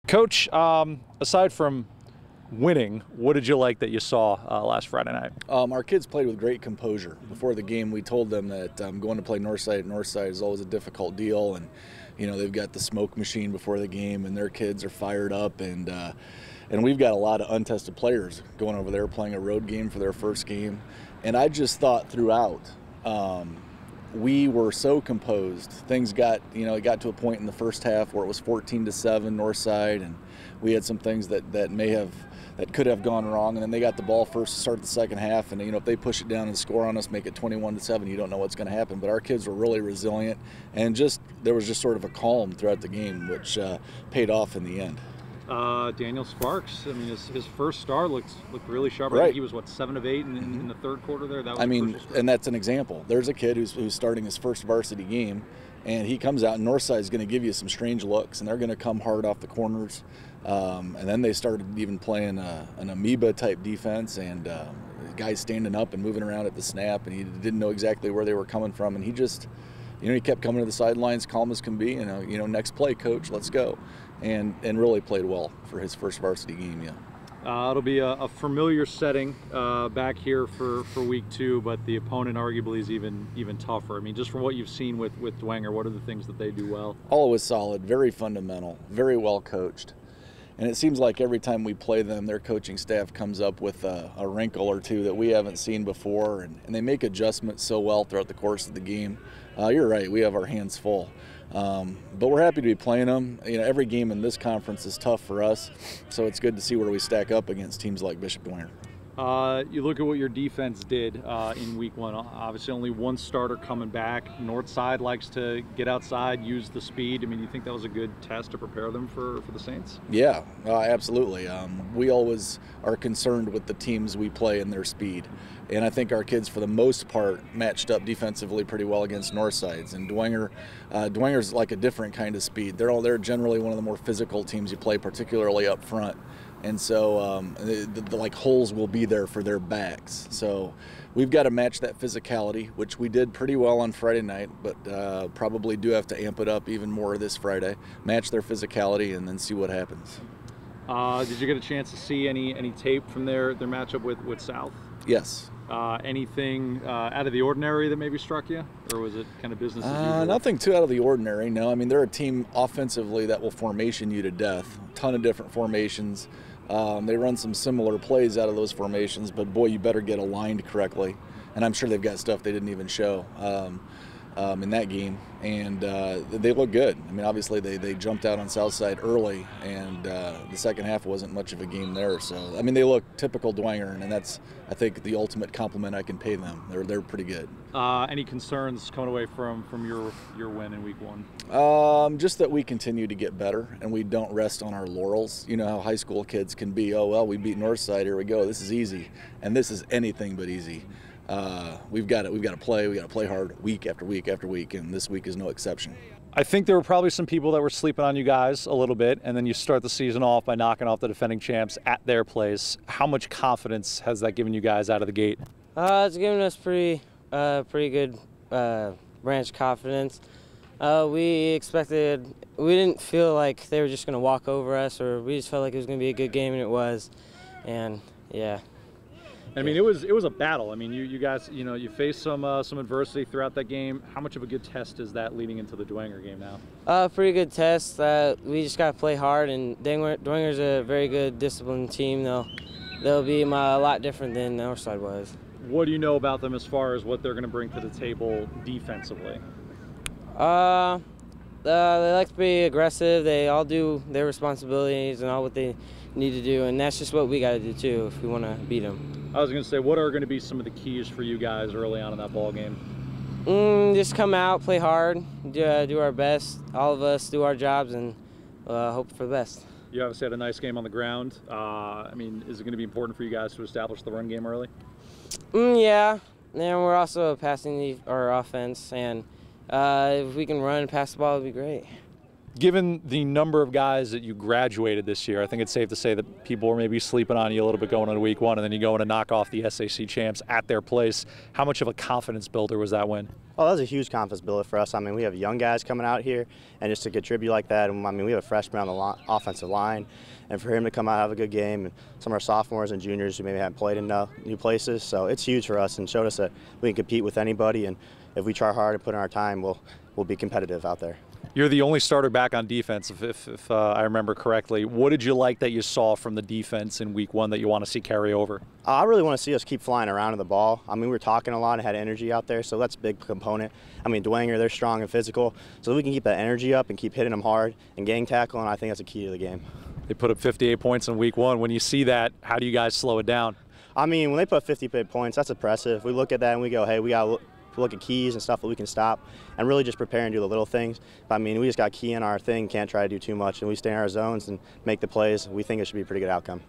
Coach, aside from winning, what did you like that you saw last Friday night? Our kids played with great composure. Before the game, we told them that going to play Northside at Northside is always a difficult deal, and they've got the smoke machine before the game, and their kids are fired up, and we've got a lot of untested players going over there playing a road game for their first game. And I just thought throughout, we were so composed. Things got, it got to a point in the first half where it was 14-7 Northside, and we had some things that could have gone wrong, and then they got the ball first to start the second half, and if they push it down and score on us, make it 21-7, you don't know what's going to happen. But our kids were really resilient, and there was just sort of a calm throughout the game, which paid off in the end. Daniel Sparks, I mean, his first star looked really sharp. Right. I think he was, 7 of 8 in the third quarter there? That was and that's an example. There's a kid who's starting his first varsity game, and he comes out, and Northside is going to give you some strange looks, and they're going to come hard off the corners. And then they started even playing an amoeba-type defense, and guys standing up and moving around at the snap, and he didn't know exactly where they were coming from, and he just, he kept coming to the sidelines, calm as can be, and, next play, coach, let's go. And really played well for his first varsity game, yeah. It'll be a familiar setting back here for week 2, but the opponent arguably is even tougher. I mean, just from what you've seen with Dwenger, what are the things that they do well? Always solid, very fundamental, very well coached. And it seems like every time we play them, their coaching staff comes up with a wrinkle or two that we haven't seen before, and they make adjustments so well throughout the course of the game. You're right, we have our hands full. But we're happy to be playing them. Every game in this conference is tough for us, so it's good to see where we stack up against teams like Bishop Dwenger. You look at what your defense did in week 1. Obviously, only one starter coming back. Northside likes to get outside, use the speed. I mean, you think that was a good test to prepare them for the Saints? Yeah, absolutely. We always are concerned with the teams we play and their speed. And I think our kids, for the most part, matched up defensively pretty well against Northside's. And Dwenger's like a different kind of speed. They're generally one of the more physical teams you play, particularly up front. And so the holes will be there for their backs. So we've got to match that physicality, which we did pretty well on Friday night, but probably do have to amp it up even more this Friday. Match their physicality and then see what happens. Did you get a chance to see any tape from their matchup with South? Yes. Anything out of the ordinary that maybe struck you, or was it kind of business as usual? Nothing too out of the ordinary, no. I mean, they're a team offensively that will formation you to death. A ton of different formations. They run some similar plays out of those formations, but boy, you better get aligned correctly. And I'm sure they've got stuff they didn't even show in that game. And they look good. I mean, obviously they jumped out on Southside early, and the second half wasn't much of a game there. So, I mean, they look typical Dwenger, and that's, I think, the ultimate compliment I can pay them. They're pretty good. Any concerns coming away from your win in week 1? Just that we continue to get better, and we don't rest on our laurels. You know how high school kids can be. Oh, well, we beat Northside, here we go. This is easy. And this is anything but easy. We've got to play hard week after week after week, and this week is no exception. I think there were probably some people that were sleeping on you guys a little bit, and then you start the season off by knocking off the defending champs at their place. How much confidence has that given you guys out of the gate? It's given us pretty good branch confidence. We didn't feel like they were just going to walk over us, or we just felt like it was going to be a good game, and it was. And yeah. I mean, it was a battle. I mean, you guys, you faced some adversity throughout that game. How much of a good test is that leading into the Dwenger game now? Pretty good test. We just got to play hard, and Dwenger's a very good, disciplined team. They'll be a lot different than Northside was. What do you know about them as far as what they're going to bring to the table defensively? They like to be aggressive. They all do their responsibilities and all what they need to do, and that's just what we got to do too if we want to beat them. I was going to say, what are going to be some of the keys for you guys early on in that ball game? Just come out, play hard, do our best. All of us do our jobs and hope for the best. You obviously had a nice game on the ground. I mean, is it going to be important for you guys to establish the run game early? Yeah, and we're also passing our offense, and if we can run and pass the ball, it would be great. Given the number of guys that you graduated this year, I think it's safe to say that people were maybe sleeping on you a little bit going into week 1, and then you go in and knock off the SAC champs at their place. How much of a confidence builder was that win? Oh, that was a huge confidence builder for us. I mean, we have young guys coming out here, and just to contribute like that, and I mean, we have a freshman on the offensive line, and for him to come out and have a good game, and some of our sophomores and juniors who maybe haven't played in new places, so it's huge for us and showed us that we can compete with anybody, and if we try hard and put in our time, we'll be competitive out there. You're the only starter back on defense, if I remember correctly. What did you like that you saw from the defense in week 1 that you want to see carry over? I really want to see us keep flying around in the ball. I mean, we were talking a lot and had energy out there, so that's a big component. I mean, Dwenger, they're strong and physical, so we can keep that energy up and keep hitting them hard and gang tackle, and I think that's a key to the game. They put up 58 points in week 1. When you see that, how do you guys slow it down? I mean, when they put 58 points, that's impressive. We look at that and we go, hey, we got to look at keys and stuff that we can stop and really just prepare and do the little things. But, I mean, we just got key in our thing, can't try to do too much, and we stay in our zones and make the plays. We think it should be a pretty good outcome.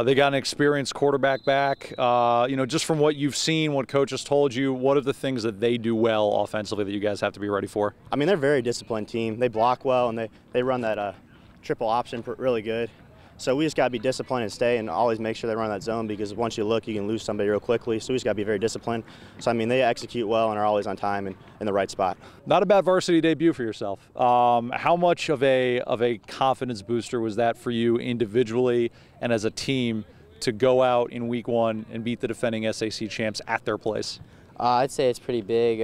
They got an experienced quarterback back. You know, just from what you've seen, what coach has told you, what are the things that they do well offensively that you guys have to be ready for? I mean, they're a very disciplined team. They block well, and they run that triple option really good. So we just got to be disciplined and stay and always make sure they run that zone, because once you look, you can lose somebody real quickly. So we just got to be very disciplined. So, I mean, they execute well and are always on time and in the right spot. Not a bad varsity debut for yourself. How much of a confidence booster was that for you individually and as a team to go out in week 1 and beat the defending SAC champs at their place? I'd say it's pretty big.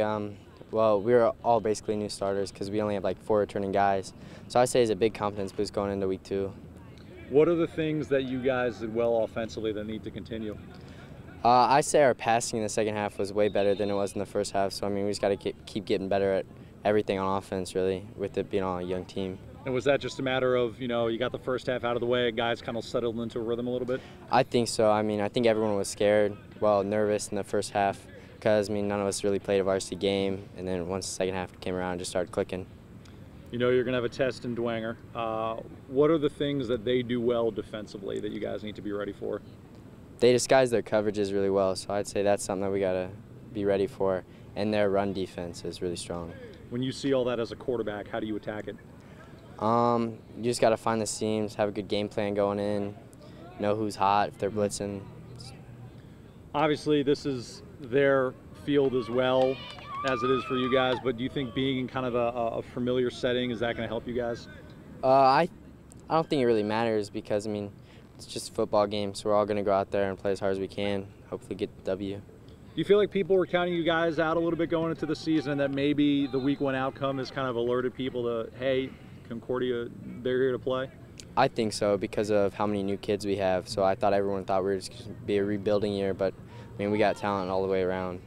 Well, we were all basically new starters because we only have like 4 returning guys. So I'd say it's a big confidence boost going into week 2. What are the things that you guys did well offensively that need to continue? I say our passing in the second half was way better than it was in the first half. So, I mean, we just got to keep getting better at everything on offense, really, with it being on a young team. And was that just a matter of, you know, you got the first half out of the way, guys kind of settled into a rhythm a little bit? I think so. I mean, I think everyone was scared, well, nervous in the first half because, I mean, none of us really played a varsity game. And then once the second half came around, it just started clicking. You know you're going to have a test in Dwenger. What are the things that they do well defensively that you guys need to be ready for? They disguise their coverages really well, so I'd say that's something that we got to be ready for. And their run defense is really strong. When you see all that as a quarterback, how do you attack it? You just got to find the seams, have a good game plan going in, know who's hot, if they're blitzing. Obviously, this is their field as well as it is for you guys, but do you think being in kind of a familiar setting, is that going to help you guys? I don't think it really matters because, I mean, it's just a football game, so we're all going to go out there and play as hard as we can, hopefully get the W. Do you feel like people were counting you guys out a little bit going into the season, and that maybe the week 1 outcome has kind of alerted people to, hey, Concordia, they're here to play? I think so because of how many new kids we have, so I thought everyone thought we were just going to be a rebuilding year, but, I mean, we got talent all the way around.